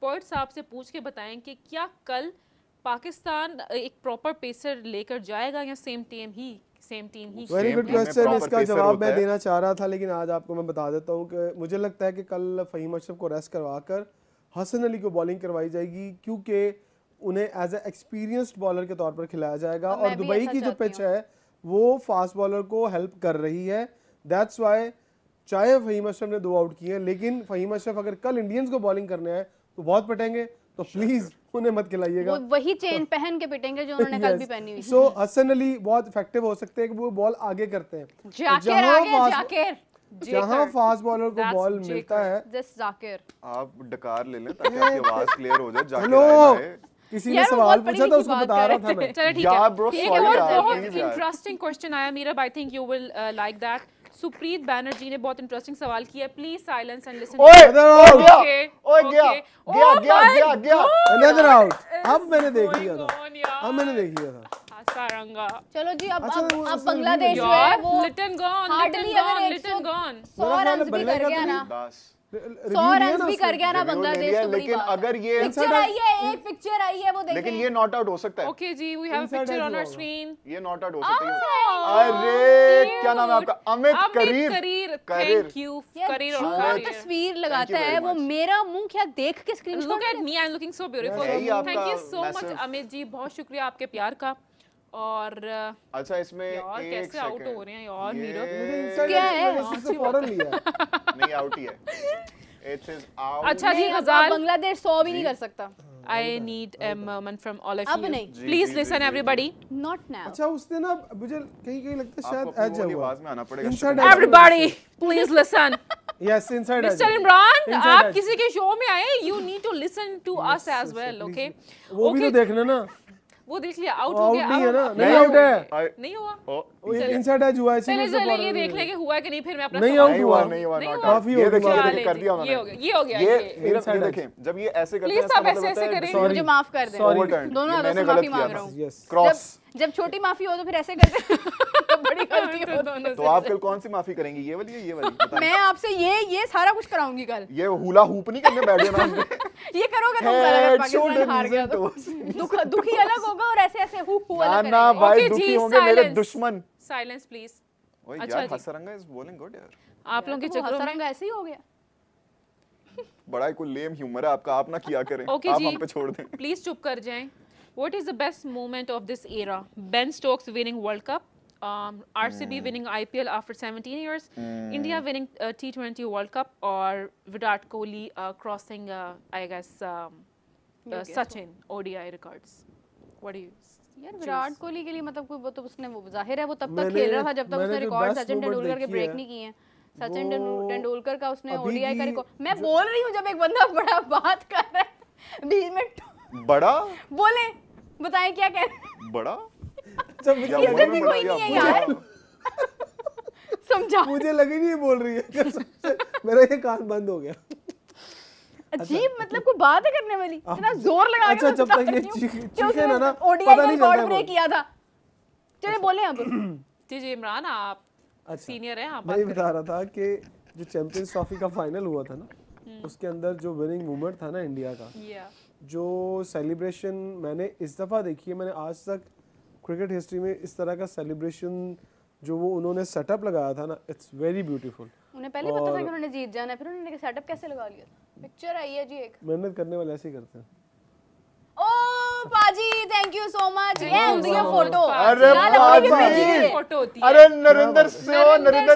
Expert साहब से पूछ के बताएं कि क्या कल पाकिस्तान एक प्रॉपर पेसर लेकर जाएगा या सेम टीम ही वेरी गुड क्वेश्चन। इसका जवाब मैं देना चाह रहा था, लेकिन आज आपको मैं बता देता हूँ कि मुझे लगता है कि कल फ़हीम अशरफ को रेस्ट करवाकर हसन अली को बॉलिंग करवाई जाएगी, क्योंकि उन्हें एज ए एक्सपीरियंस्ड बॉलर के तौर पर खिलाया जाएगा। और दुबई की जो पिच है वो फास्ट बॉलर को हेल्प कर रही है। दैट्स वाई चाहे फ़हीम अशरफ ने 2 आउट किए, लेकिन फ़हीम अशरफ अगर कल इंडियंस को बॉलिंग करने आए तो बहुत पिटेंगे, तो प्लीज उन्हें मत खिलाइएगा। वही चेन पहन के पिटेंगे जो उन्होंने कल भी पहनी हुई। सो हसन अली बहुत इफेक्टिव हो सकते हैं कि वो बॉल आगे करते हैं। जहां फास्ट बॉलर को बॉल मिलता है, आप डकार ले लें ताकि आपकी आवाज क्लियर हो जाए। हेलो, किसी ने सवाल पूछा था, उसको बता रहा था मैं। चलो ठीक है, एक बहुत इंटरेस्टिंग क्वेश्चन आया Meera, I think you will like that. Supreet Banerjee ने बहुत इंटरेस्टिंग सवाल किया, प्लीज साइलेंस एंड लिसन। गया अनदर आउट। अब मैंने देख लिया था, सारंगा। चलो जी, अब बांग्लादेश जो है वो लिटन गॉन 100 रन भी कर गया ना, 100 रन भी कर गया ना बांग्लादेश। तो लेकिन अगर ये पिक्चर आई है, एक पिक्चर आई है वो देखें। लेकिन ये नॉट आउट हो सकता है। Okay ji, we have a picture on our screen. ये नॉट आउट हो सकता है। अरे क्या नाम है आपका? अमित करीर। Thank you Kareer. जो तस्वीर लगाता है वो मेरा मुंह क्या देख के screenshot. Look at me, I am looking so beautiful. Thank you so much Amit ji, बहुत शुक्रिया आपके प्यार का। और अच्छा, इसमें यार एक कैसे आउट हो रहे हैं यार मीरा, क्या है? नहीं आउट ही है। It is out. अच्छा जी, गजाल बांग्लादेश 100 भी नहीं कर सकता। I need a moment from all of you. अब नहीं। Please listen everybody. Not now. अच्छा, उसने ना मुझे कहीं लगता है शायद एज है, आवाज में आना पड़ेगा। Everybody, please listen. Yes, inside edge. Mr. Imran, आप किसी के शो में आए, you need to listen to us as well, okay? वो भी तो देखना ना। वो देख लिया, आउट हो गया। नहीं है ना, नहीं आउट है, नहीं हुआ। इनसाइड एज हुआ है। चलिए ये देख लेंगे हुआ है कि नहीं, फिर मैं अपना नहीं आउट हुआ, नहीं हुआ। काफी हो गया, कर दिया उन्होंने। ये हो गया। ये देखें, जब ये ऐसे करते हैं, प्लीज सब ऐसे करें, मुझे माफ कर दें। दोनों हाथों से माफी मांग रहा हूँ। क्रॉस। जब छोटी माफी हो तो फिर ऐसे करते तो बड़ी गलती हो दोनों से। तो आप कल कौन सी माफी करेंगी, ये वाली या ये वाली? मैं आपसे ये सारा कुछ कराऊंगी कल। ये हुला हूप नहीं करने बैठ जाना। ये करोगे तुम कल अगर पाकिस्तान हार गया तो। दुखी अलग होगा और ऐसे ऐसे हु अलग करेंगे। ना भाई, दुखी होंगे मेरे दुश्मन। Silence please. ओए यार, हसरंगा इज बॉलिंग गुड यार। आप लोगों के चक्कर में हसरंगा ऐसे ही हो गया। बड़ा कोई लेम ह्यूमर है आपका, आप ना किया करें। आप हम पे छोड़ दें प्लीज, चुप कर जाएं। What is the best moment of this era? Ben Stokes winning World Cup, RCB winning IPL after 17 years, India winning T20 World Cup, or Virat Kohli crossing, I guess, Sachin ODI records. What do you? यार विराट कोहली के लिए मतलब कोई वो तो उसने वो जाहिर है वो तब तक खेल रहा था जब तक उसने रिकॉर्ड सचिन तेंदुलकर के ब्रेक नहीं किए हैं। सचिन तेंदुलकर का उसने ओडीआई का रिकॉर्ड। मैं बोल रही हूँ, जब एक बंदा बड़ा बात कर रहा है बीच में बड़ा बोले, बताएं क्या कह रहे हैं? बड़ा इज्जत भी कोई नहीं है यार। समझा, मुझे लगी नहीं बोल रही है, मेरा ये कान बंद हो गया। अजीब मतलब कोई बात है करने वाली, इतना जोर लगा के। अच्छा, जब तक ये चीखें ना ओडीआई का रिकॉर्ड ब्रेक किया था। चलिए बोले अब। जी इमरान, आप सीनियर हैं, आप मैं बता रहा था कि जो चैंपियंस ट्रॉफी का फाइनल हुआ था ना, उसके अंदर जो विनिंग मूवमेंट था ना इंडिया का, जो सेलिब्रेशन मैंने इस दफ़ा देखी है, मैंने आज तक क्रिकेट हिस्ट्री में इस तरह का सेलिब्रेशन जो वो उन्होंने सेटअप लगाया था ना, इट्स वेरी ब्यूटीफुल। उन्हें पहले पता था कि उन्होंने जीत जाना है, फिर उन्होंने सेटअप कैसे लगा लिया था। पिक्चर आई है जी एक। मेहनत करने वाले ऐसे ही करते हैं। ओ पाजी, थैंक यू सो मच। ये होती है फोटो। अरे पाजी, फोटो होती है। अरे नरेंद्र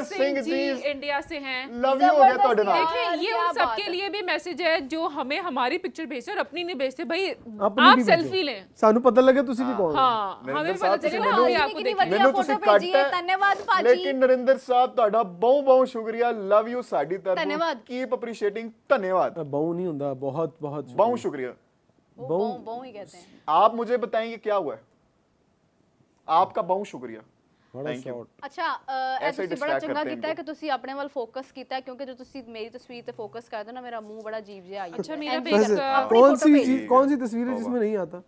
सिंह जी इंडिया से हैं। लव यू हो गया ਤੁਹਾਡੇ ਨਾਲ। देखिए, ये उन सबके लिए भी मैसेज है जो हमें हमारी पिक्चर भेजते हैं और अपनी नहीं भेजते। भाई आप सेल्फी लें, सानू पता लगे तुसी भी कौन। हाँ, हमें पता चले ना, हम आपको देखें। ਮੈਨੂੰ ਤੁਸੀਂ ਕੱਟ ਹੈ, ਧੰਨਵਾਦ ਪਾਜੀ। ਲੇਕਿਨ ਨਰਿੰਦਰ ਸਾਹਿਬ ਤੁਹਾਡਾ ਬਹੁਤ ਬਹੁਤ ਸ਼ੁਕਰੀਆ। ਲਵ ਯੂ ਸਾਡੀ ਤਰਫੋਂ। ਧੰਨਵਾਦ। ਕੀਪ ਅਪਰੀਸ਼ੀਏਟਿੰਗ। ਧੰਨਵਾਦ। बहु नहीं होता, बहुत बहुत बहुत शुक्रिया। बहु ही कहते हैं। आप मुझे बताएंगे क्या हुआ है? आपका बहुत शुक्रिया। Thank you. अच्छा, ऐसे बड़ा चंगा ਕੀਤਾ है कि ਤੁਸੀਂ ਆਪਣੇ ਵੱਲ ਫੋਕਸ ਕੀਤਾ, ਕਿਉਂਕਿ ਜੋ ਤੁਸੀਂ ਮੇਰੀ ਤਸਵੀਰ ਤੇ ਫੋਕਸ ਕਰਦੇ ਹੋ ना, मेरा मुंह बड़ा अजीब जिहा आई। अच्छा, मेरा बेटा कौन सी तस्वीर है जिसमें नहीं आता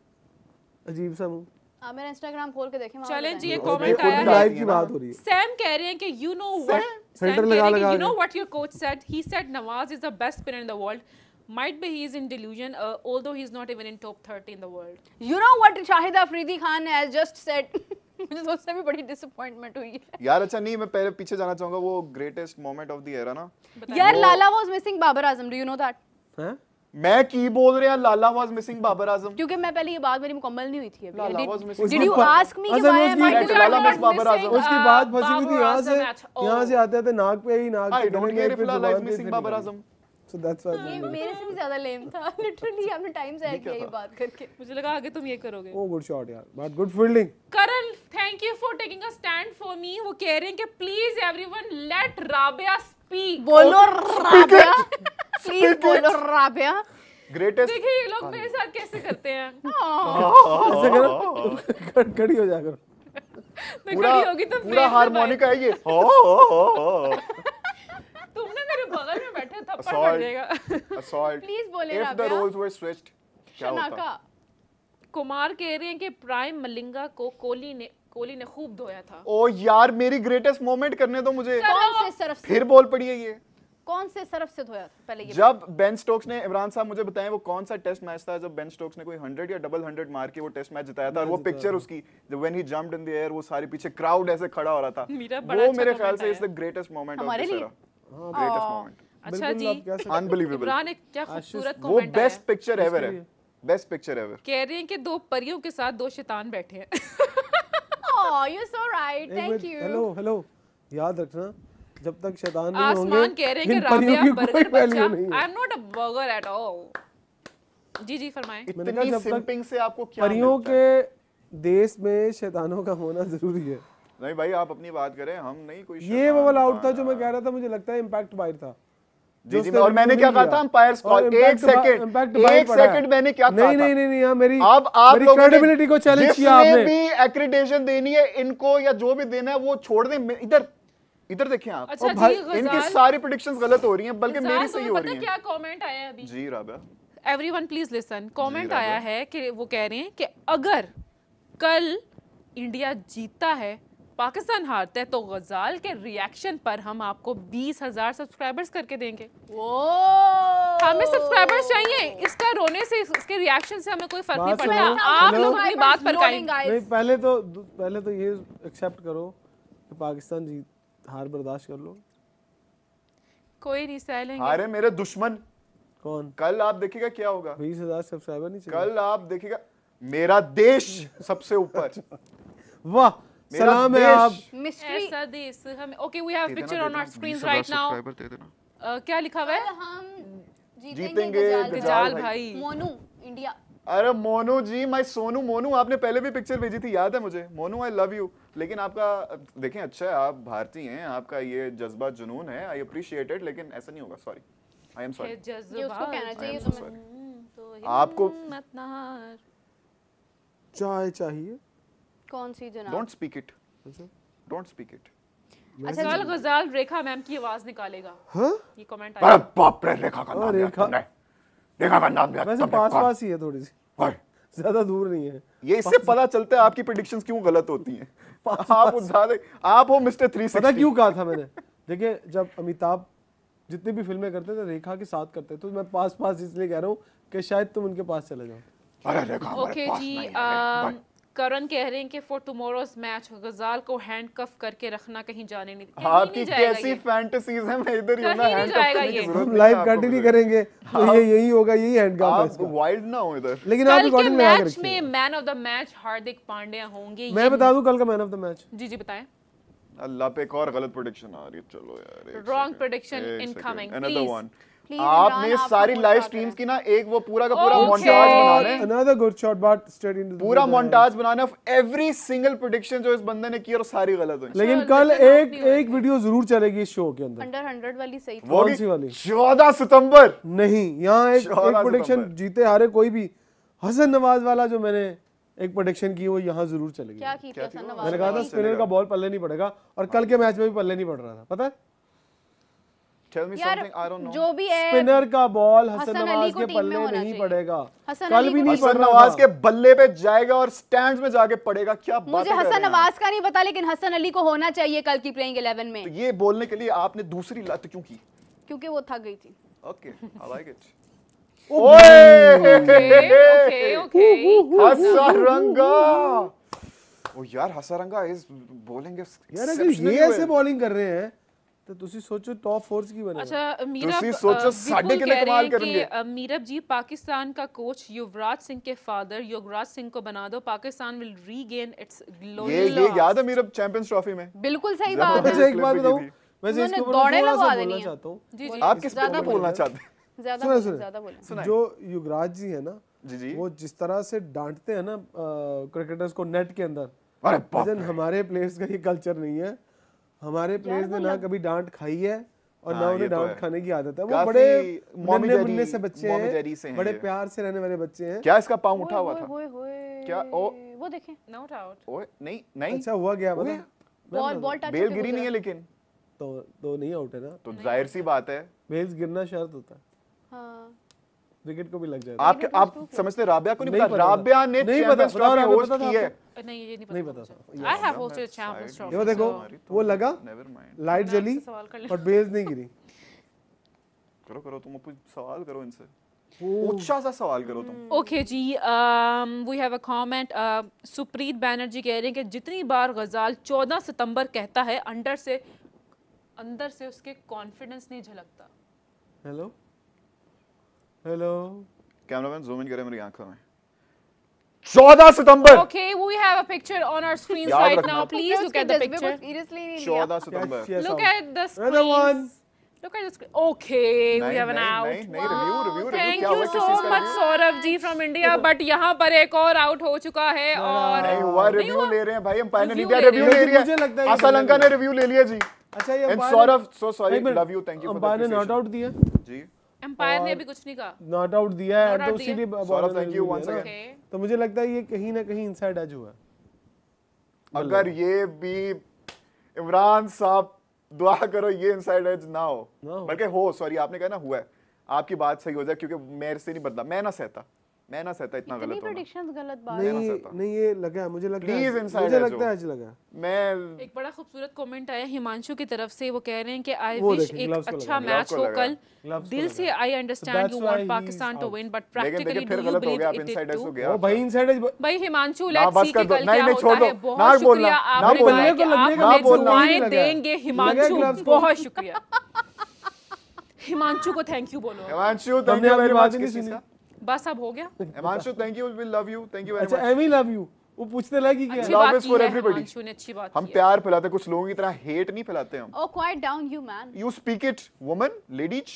अजीब सा मुंह? मेरा इंस्टाग्राम खोल के देखें। चलें जी, ये कमेंट आया है, लाइव की बात हो रही है। सैम कह रहे हैं कि you know what, फिल्टर लगा you know what your coach said? He said Nawaz is the best spinner in the world. Might be he is in delusion, although he is not even in top 30 in the world. You know what Shahid Afridi Khan has just said? मुझे तो उससे भी बड़ी disappointment हुई है यार। अच्छा नहीं, मैं पहले पीछे जाना चाहूंगा, वो greatest moment of the era ना यार, Lala was missing Babar Azam, do you know that? हैं? मैं की बोल रहे हैं लाला वाज मिसिंग बाबर आजम, क्योंकि मैं पहले ये बात मेरी मुकम्मल नहीं हुई थी अभी। लाला was missing Did you ask me कि असल में why am I उसकी- doing Lala that? miss Babar Azam. उसकी बात फंसी हुई थी Babar यहाँ Azam से, at all. यहाँ से आते आते नाक पे ही, नाक आई के डोंट गले केयर में, इफ फिर लाला जुबान इज पे, मिसिंग फिर बाबर निकल आजम। So that's why ये मेरे से भी ज्यादा लेम था लिटरली। आपने टाइम से किया ये बात करके। मुझे लगा आगे तुम ये करोगे। Oh, good shot यार, but good fielding. Karan, thank you for taking a stand for me. वो कह रहे हैं कि please everyone let Rabia speak. बोलो राबिया, प्लीज बोलो राबिया। ग्रेटेस्ट देखिए ये लोग मेरे साथ कैसे करते हैं। ऐसे करो, खड़ी हो जा करो। मैं पूरा खड़ी होगी तो पूरा हारमोनिका है ये। तुमने मेरे बगल में बैठे थप्पड़ पड़ Assault. जाएगा। असॉल्ट। प्लीज बोले if the Rabia. Roles were switched क्या होता? शनाका। कुमार कह रहे हैं कि प्राइम मलिंगा को कोहली ने खूब धोया था। ओ यार, मेरी ग्रेटेस्ट मोमेंट करने दो मुझे। कौन से सरफ से, फिर बोल पड़ी है ये। कौन से सरफ से धोया था पहले ये? जब बेन स्टोक्स ने, इमरान साहब मुझे बताएं वो कौन सा टेस्ट मैच था जब बेन स्टोक्स ने कोई 100 या डबल 100 मार के वो टेस्ट मैच जिताया था, और वो पिक्चर उसकी जब when he jumped in the air, वो सारे पीछे क्राउड ऐसे खड़ा हो रहा था, मेरा बड़ा वो अच्छा मेरे comment ख्याल से आया। Is the greatest moment of हमारे दिस लिए? एरा। ग्रेटेस्ट मोमेंट, अच्छा बिल्कुल जी, आप कह सकते हैं। अनबिलीवेबल। इमरान एक क्या खूबसूरत वो कमेंट बेस्ट आया। पिक्चर एवर है, बेस्ट पिक्चर एवर। कह रहे हैं कि दो परियों के साथ दो शैतान बैठे हैं। Oh, you're so right. Thank you. Hello, याद रखना, जब तक शैतान नहीं होंगे, आसमान कह रहे हैं कि इन परियों राबिया की बर्गर कोई बच्चा। वैल्यू नहीं आई है। Am not a burger at all. जी फरमाएं। मैंने कहा इतनी जब तक सिंपिंग से आपको क्या परियों मिलता है? के देश में शैतानों का होना जरूरी है। नहीं भाई, आप अपनी बात करें, हम नहीं कोई ये शैतान वो वाला आउट था बना। जो मैं कह रहा था, मुझे लगता है इम्पैक्ट बाहर था। जी जी, और मैंने क्या कहा था? Umpire call. एक सेकंड मैंने क्या कहा था? नहीं, यहाँ मेरी अब आप मेरी लोगों ने क्रेडिबिलिटी को चैलेंज किया जिसने आपने। भी एक्रेडिटेशन देनी है इनको या जो भी देना है वो छोड़ दें। इधर देखें आप, अच्छा भाई, जी, इनकी गजाल सारी प्रेडिक्शंस गलत हो रही हैं, बल्कि गजाल, मेरी सही तुम्हें हो पता रही हैं। क्या कमेंट आया है अभी? जी राबा, एवरीवन प्लीज लिसन। कमेंट राजा। आया है कि वो कह रहे हैं कि अगर कल इंडिया जीतता है, पाकिस्तान हारता है, तो गजाल के रिएक्शन पर हम आपको 20,000 सब्सक्राइबर्स करके देंगे। हमें सब्सक्राइबर्स चाहिए। इसका रोने से, इसके रिएक्शन से हमें कोई फर्क नहीं बात पड़ता। सुनो। आप हेलो। लोग अपनी बात पर कायम। नहीं, पहले तो ये एक्सेप्ट करो कि पाकिस्तान जीत, हार बर्दाश्त कर लो। कोई नहीं सह लेंगे। अरे मेरे दुश्मन, कौन? कल आप देखिएगा क्या होगा। 20,000 सब्सक्राइबर नहीं चाहिए? कल आप देखिएगा मेरा देश सबसे ऊपर। वाह, मेरा सलाम है देश। आप। मिस्ट्री। ऐसा देश हमें। ओके, वी हैव दे देना, पिक्चर दे ऑन देना, our screens 20,000 right now. Subscriber दे देना। क्या लिखा हुआ है? हम जीतेंगे गजाल गजाल भाई। भाई। मोनू इंडिया। अरे मोनू जी, माय सोनू मोनू, आपने पहले भी पिक्चर भेजी थी, याद है मुझे। Monu I love you. लेकिन आपका देखें, अच्छा है, आप भारतीय हैं, आपका ये जज्बा जुनून है, आई अप्रिशिएट इट, लेकिन ऐसा नहीं होगा। Sorry, I am sorry. ये उसको कहना चाहिए so तुम्हें। आपको मत नहार। चाय चाहिए? कौन सी जनाब? Don't speak it, don't speak it. अच्छा कल गजाल रेखा मैम की आवाज निकालेगा। हाँ? ये कमेंट अरे आया। बाप रे, रेखा का नाम लिया रेखा। तुमने। रेखा का नाम लिया वैसे तुमने। पास ही है थोड़ी सी, और ज्यादा दूर नहीं है। ये इससे पता चलता है आपकी प्रेडिक्शंस क्यों गलत होती हैं। आप हो मिस्टर 360। पता क्यों कहा था मैंने? देखिए, जब अमिताभ जितनी भी फिल्में करते थे रेखा के साथ करते, तो मैं पास इसलिए कह रहा हूँ कि शायद तुम उनके पास चले जाओ। अरे रेखा हमारे ओके पास जी, नहीं है। करण कह रहे हैं कि फॉर टुमारोज मैच गजाल को हैंडकफ करके रखना, कहीं जाने नहीं। आपकी कैसी फैंटेसीज हैं, मैं इधर ही हूं ना, कहीं नहीं हैंड जाएगा करने की ये। जरूरत हम नहीं है लाइव आपको कंटिन्यू मुझे। करेंगे तो ये यही होगा, यही हैंड का आप वाइल्ड ना हो इधर। लेकिन आप कल के रिकॉर्डिंग लगा के मैच रखिए। में man of the match Hardik Pandya होंगे। मैं बता दूं कल का मैन ऑफ द मैच? जी बताएं। अल्लाह पे एक और गलत प्रेडिक्शन आ रही है। चलो यार, Wrong prediction incoming, another please. One. Please, आपने इमरान, सारी आपको लाइव मौका स्ट्रीम्स दे की ना एक वो पूरा का पूरा Okay. मोन्टाज बनाना है। Another good shot, but straight into the पूरा middle. मोन्टाज बनाना है ऑफ एवरी सिंगल प्रेडिक्शन जो इस बंदे ने की, और सारी गलत हुई। लेकिन चल, कल लेकिन एक आप नहीं एक वीडियो जरूर चलेगी इस शो के अंदर। अंडर 100 वाली सही थी। वो कौन सी वाली? 14 सितंबर। नहीं, यहाँ एक 14 प्रेडिक्शन सितंबर। जीते हारे कोई भी, हसन नवाज वाला जो मैंने एक प्रेडिक्शन की वो यहाँ जरूर चलेगी। क्या की थी क्या थी हसन वो? नवाज मैंने कहा था वाली? स्पिनर का बॉल पल्ले नहीं पड़ेगा, और कल के मैच में भी पल्ले नहीं पड़ रहा था, पता है? टेल मी यार समथिंग, आई डोंट नो। जो भी है, स्पिनर का बॉल हसन हसन अली नवाज को के टीम में पल्ले होना नहीं चाहिए। पड़ेगा। हसन कल अली भी को नहीं टीम पड़ हसन रहा नवाज था। के बल्ले पे जाएगा और स्टैंड्स में जाके पड़ेगा। क्या बात मुझे हसन नवाज का नहीं पता, लेकिन हसन अली को होना चाहिए कल की प्लेइंग 11 में, तो ये बोलने के लिए आपने दूसरी लत क्यों की? क्योंकि वो थक गई थी। Okay, I like it. Okay. Hasaranga. ओ यार हसारंगा इज बॉलिंग यार अगर ये ऐसे बॉलिंग कर रहे हैं तो ਤੁਸੀਂ ਸੋਚੋ ਟੌਪ ਫੋਰਸ ਕੀ ਬਣेगा। अच्छा मीरब ਤੁਸੀਂ ਸੋਚੋ ਸਾਡੇ ਕਿੰਨੇ ਕਮਾਲ ਕਰਨਗੇ। मीरब जी पाकिस्तान का कोच युवराज सिंह के फादर युवराज सिंह को बना दो, Pakistan will regain it's glory. ये याद है मेरा चैंपियंस ट्रॉफी में। बिल्कुल सही बात अच्छा है। एक बात बताऊं, वैसे इसके ऊपर दौड़े थोड़ा लगवा सा देनी बोलना है। चाहता हूँ। जी जी आप किस पे बोलना चाहते हैं? ज्यादा बोले। जो युवराज जी है ना, जी जी। वो जिस तरह से डांटते हैं ना क्रिकेटर्स को नेट के अंदर, अरे बाप वजन हमारे प्लेयर्स का ये कल्चर नहीं है। हमारे प्लेयर्स ने ना कभी डांट खाई है और ना उन्हें डांट खाने की आदत है। वो बड़े नन्हे मुन्ने से बच्चे हैं, बड़े प्यार से रहने वाले बच्चे हैं। क्या इसका पाँव उठा हुआ था? क्या वो देखें, नोट आउट। ओए नहीं अच्छा हुआ क्या पता? बॉल टच बेल गिरी नहीं है लेकिन तो नहीं आउट है ना, तो जाहिर सी बात है बेल्स गिरना शर्त होता है, हाँ विकेट को भी लग जाएगा। आप समझते राबिया को नहीं पता? राबिया ने चैंपियंस ट्रॉफी होस्ट की है। नहीं ये नहीं नहीं पता पता मुझे। था। I have hosted Champions Trophy। ये देखो वो लगा, नेवर माइंड। लाइट जली सवाल कर ले। और बेल्स नहीं गिरी। करो तुम कुछ सवाल करो इनसे, ऊंचा सा सवाल करो तुम। Okay ji, we have a comment. Supreet Banerjee कह रहे हैं कि जितनी बार गजाल 14 सितंबर कहता है अंदर से उसके कॉन्फिडेंस नहीं झलकता। हेलो कैमरामैन जूम इन करे मेरी आंखों में। 14 सितंबर। Okay, we have a picture on our screens याद right रखना। now. Please look at the picture. Seriously नहीं 14 सितंबर। Look at the Another one. screens. Look at the screen. Okay, we have an out. नहीं review Thank क्या you हुआ? किस so चीज का much review? Saurabh ji from India, but यहाँ पर एक और आउट हो चुका है और नहीं हुआ, रिव्यू ले रहे हैं भाई, अंपायर ने नहीं दिया, Review रिव्यू ले ले रहे रही हैं। मुझे लगता है है। ये असलंका ने रिव्यू ले लिया जी। अच्छा ये and Saurabh so sorry, love you, thank you for the umpire ने नॉट आउट दिया, जी। एम्पायर ने अभी कुछ नहीं कहा। नॉट आउट दिया है Not out तो दिया। इसीलिए Saurabh thank you once Okay. Again. तो मुझे लगता है ये कहीं ना कहीं इनसाइड एज हुआ है। अगर ये भी इमरान साहब दुआ करो ये इनसाइड एज ना हो, बल्कि हो, सॉरी आपने कहा ना हुआ है, आपकी बात सही हो जाए क्योंकि मेरे से नहीं बदला, मैं ना सहता इतना इतनी गलत होना। प्रेडिक्शंस गलत बात नहीं ये लगा है, मुझे लगता Please है inside मुझे edge लगता है हो। आज लगा है। मैं एक बड़ा खूबसूरत कमेंट आया हिमांशु की तरफ से, वो कह रहे हैं कि आई वो विश देखिए, एक gloves को अच्छा लगा, मैच gloves को हो लगा, कल। gloves को दिल लगा। से I understand that's you why want he's Pakistan to out. Win but लेकिन प्रैक्टिकली देखिए फिर डू यू गलत हो बिलीव गया, आप इट इनसाइड एज हो टू? गया। वो भाई इनसाइड एज भाई हिमांशु ना, लेट्स बस सी कर कि दो। कल नहीं, क्या नहीं, होता छोड़ दो। है। ना बहुत बोलना, शुक्रिया ना आपने बोलना। बताया कि लगने आप का हमें बोलना। दुआएं लगा है। देंगे। लगा है हिमांशु gloves को। बहुत शुक्रिया। हिमांशु को थैंक यू बोलो। हिमांशु थैंक हमने यू आपकी वेरी बात मच। ही नहीं किस चीज सुनी। का? बस अब हो गया। Himanshu thank you, will love you, thank you very अच्छा much. Am he love you, वो पूछने लगी क्या अच्छी Love बात is की for है everybody. हिमांशु ने, अच्छी बात हम की है। प्यार फैलाते, कुछ लोगों की तरह हेट नहीं फैलाते हम। Oh, quiet down you man. You speak it woman, ladies.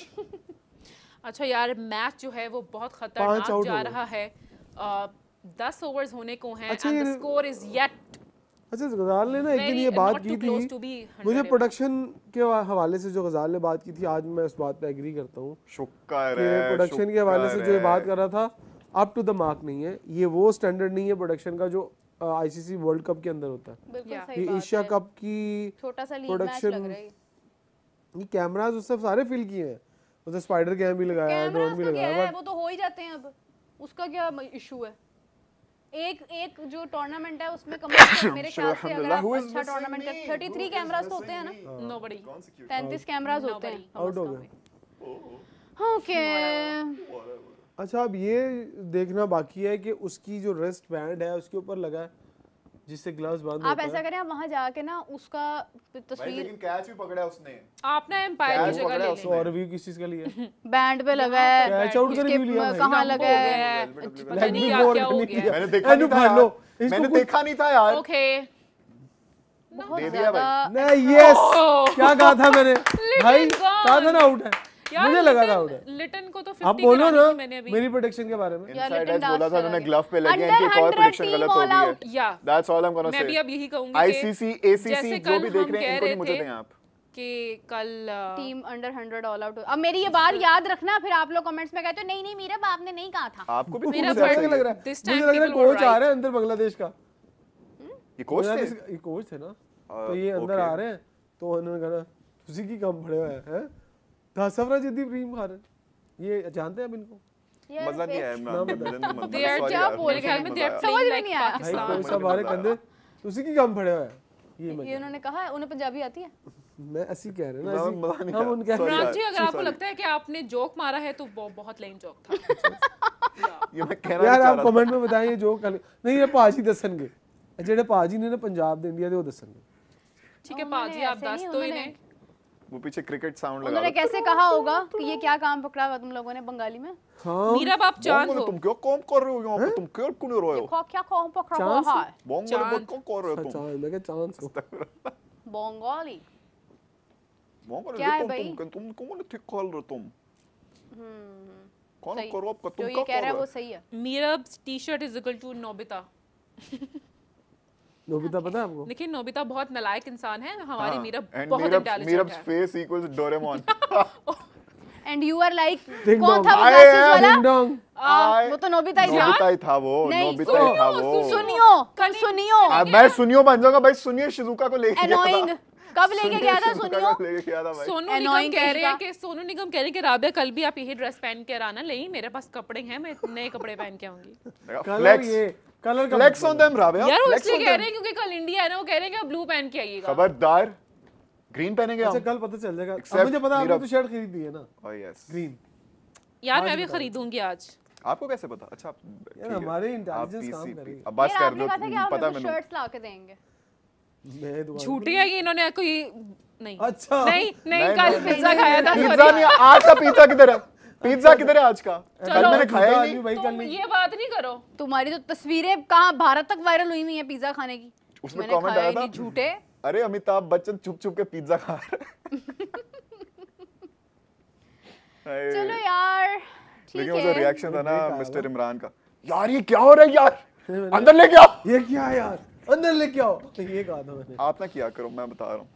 अच्छा यार मैच जो है वो बहुत 5 खतरनाक आउट जा हो गए। रहा है। 10 ओवर्स होने को हैं अच्छा, एंड द ये- स्कोर इज येट अच्छा गजाल ने ना एक दिन Very ये बात not की too close to थी, be 100 मुझे ever. प्रोडक्शन के हवाले से जो गजाल ने बात की थी, आज मैं उस बात पे एग्री करता हूँ शुक्र कि है, प्रोडक्शन के हवाले से जो ये शुक्र बात है। कर रहा था अप टू द मार्क नहीं है। ये वो स्टैंडर्ड नहीं है प्रोडक्शन का जो आईसीसी वर्ल्ड कप के अंदर होता है। बिल्कुल Yeah. सही ये बात एशिया है। कप की छोटा सा लीग मैच production- लग रहा है। ये कैमरास उससे सारे फिल किए हैं, उसने स्पाइडर कैम भी लगाया है, ड्रोन कैमरास भी का क्या लगाया है, है, वो तो हो ही जाते हैं अब। उसका क्या इशू है? एक जो टूर्नामेंट है उसमें कम से कम मेरे ख्याल से अगर आप Who is अच्छा missing टूर्नामेंट me? कर 33 Who is कैमरास तो missing होते हैं ना, me? नोबडी। कौन सी cute? 33 कैमरास होते हैं। आउट हो गया। ओके अच्छा अब ये देखना बाकी है कि उसकी जो रिस्ट बैंड है उसके ऊपर लगा है जिससे ग्लव्स बंद आप होता ऐसा है। करें, आप वहां जाके ना उसका भाई तस्वीर लेकिन कैच भी पकड़ा उसने। आपने एम्पायर Catch की जगह पकड़ा ले उसने। ली। और रिव्यू किस चीज का लिया है? बैंड पे लगा है, कैच आउट का उसके रिव्यू लिया भाई। कहाँ लगा हो है। गया है। Well, पता नहीं क्या Before क्या हो नहीं गया किया। मैंने देखा एनु नहीं था फाड़ लो, यार। इसको मैंने कुछ- देखा नहीं था यार। ओके बहुत दे दिया ज्यादा नहीं यस क्या कहा था मैंने भाई, gone. कहा था ना आउट है, यार मुझे लगा था आउट है। लिटन को तो 50 आप बोलो करानी ना थी मैंने अभी। मेरी प्रोटेक्शन के बारे में। यार, इनसाइड Litton एज बोला Dance था उन्होंने, लगा ग्लव पे लगे Under हैं कि एक और 100 प्रेडिक्शन team गलत हो all गई है। out. या that's all I am gonna मैं भी से। अब यही कहूंगी कि आईसीसी एसीसी जैसे जो कल भी देख हम रहे हैं कह इनको रहे नहीं मुझे थे दें आप। कि कल टीम अंडर 100 ऑल आउट। अब मेरी ये बात याद रखना, फिर आप लोग कमेंट्स में कहते हो नहीं मीरा आपने नहीं कहा था। आपको भी मेरा मुझे but मुझे लग रहा है this मुझे time लग रहा है people were कोच आ right. रहे हैं अंदर बांग्लादेश का। ये कोच थे। ये कोच थे ना, तो ये अंदर आ रहे हैं तो उन्होंने कहा उसी की कम खड़े हुए हैं। सफरा जिद्दी प्रीम खा रहे हैं, ये जानते हैं आप इनको? यार, मजा नहीं आया They are क्या बोल मेरे ख्याल में they are समझ playing में like नहीं आया। भाई पाकिस्तान। कोई सा बारे कंधे उसी की कम खड़े हुए हैं। ये उन्होंने कहा है, उन्हें पंजाबी आती है। मैं ऐसी कह रहे हैं ना, मैं ऐसी मजा नहीं हम आया। उनके Sorry इमरान यार, जी, अगर आपको sorry। लगता है कि आपने जोक मारा है तो वो बहुत लेम जोक था। ये मैं कहना यार नहीं चाह आप रहा था। कमेंट में बताएं ये जो नहीं ये पाजी दसनगे ਜਿਹੜੇ पाजी ने ना पंजाब दे इंडिया दे वो दसनगे ठीक है उन्होंने पाजी, आप ऐसे दस नहीं, तो ही उन्होंने- नहीं। वो पीछे क्रिकेट साउंड लगा उन्होंने दो। कैसे कहा होगा कि ये क्या काम पकड़ा हुआ तुम लोगों ने बंगाली में? हाँ मीरा बाप चांद बोंगो हो। तुम क्यों काम कर रहे हो यहाँ पे? तुम क्यों क्यों नहीं रहे हो? क्या काम पकड़ा चांद हुआ है? बोंगो चांद। बहुत क्यों कर रहे हो तुम? चांद मैं क्या चांद सो बंगाली। बोंगो क्या है भाई? तुम कौन ठीक खोल रहे हो तुम? कौन सही। करो आपका जो तुम ये क्या कह रहा है कर वो रहे सही है। Meerab's T-shirt is equal to Nobita. Nobita पता है आपको देखिए नोबिता बहुत नालायक इंसान है, हमारी मीरब एंड बहुत इंटेलिजेंट मीरब्स है। Face equals Doraemon. And you are like Ding कौन dong. था वो आए ग्लासेस हैं, वाला? डिंग डोंग वो तो नोबिता ही था। नोबिता ही था वो, नहीं, नोबिता ही था वो। सुनियो। मैं सुनियो बन जाऊंगा भाई, सुनिए शिजुका को लेके गया था। Annoying। कब लेके सुनिए गया था शिजुका सुनियो? को लेके गया था भाई। सोनू निगम Annoying कह रहे हैं किसी कि सोनू निगम कह रहे हैं कि राबिया कल भी आप यही ड्रेस पहन के आना, नहीं मेरे पास कपड़े हैं, मैं नए कपड़े पहन के आऊंगी। कलर फ्लेक्स ये कलर का फ्लेक्स ऑन देम राबिया, यार वो फ्लेक्स इसलिए ऑन कह देम। रहे हैं क्योंकि कल इंडिया है ना, वो कह रहे हैं कि आप ब्लू पहन के आइएगा। खबरदार, ग्रीन पहनेंगे अच्छा हम। कल पता चल जाएगा। अब Except मुझे पता है मीरा- आपने तो शर्ट खरीदी है ना ओह यस। ग्रीन। यार मैं भी खरीदूंगी आज। आपको कैसे पता? अच्छा आप यार हमारे इंटेलिजेंस काम कर रही है। अब बस यार कर आपने दो, कहा था कि आप पता मेरे को मैंने। शर्ट्स ला के देंगे। मैं दोबारा झूठी है कि इन्होंने कोई नहीं अच्छा नहीं नहीं नहीं, कल नहीं, पिज्जा खाया था पिज्जा sorry। नहीं, आज का पिज्जा किधर है? पिज्जा किधर है आज का? कल मैंने खाया ही नहीं। भाई कल तुम नहीं ये बात नहीं करो। तुम्हारी तो तस्वीरें कहाँ भारत तक वायरल हुई हुई है पिज्जा खाने की। उसमें मैंने comment खाया आया ही था? नहीं, झूठे। अरे अमिताभ बच्चन चुप चुप के पिज्जा खा रहे हैं। चलो यार ठीक लेकिन वो जो है। रिएक्शन था ना देख आया मिस्टर इमरान का, यार ये क्या हो रहा है यार, अंदर ले आओ। ये क्या है यार अंदर लेके आओ तो ये कहा था मैंने आप ना किया करो, मैं बता रहा हूँ।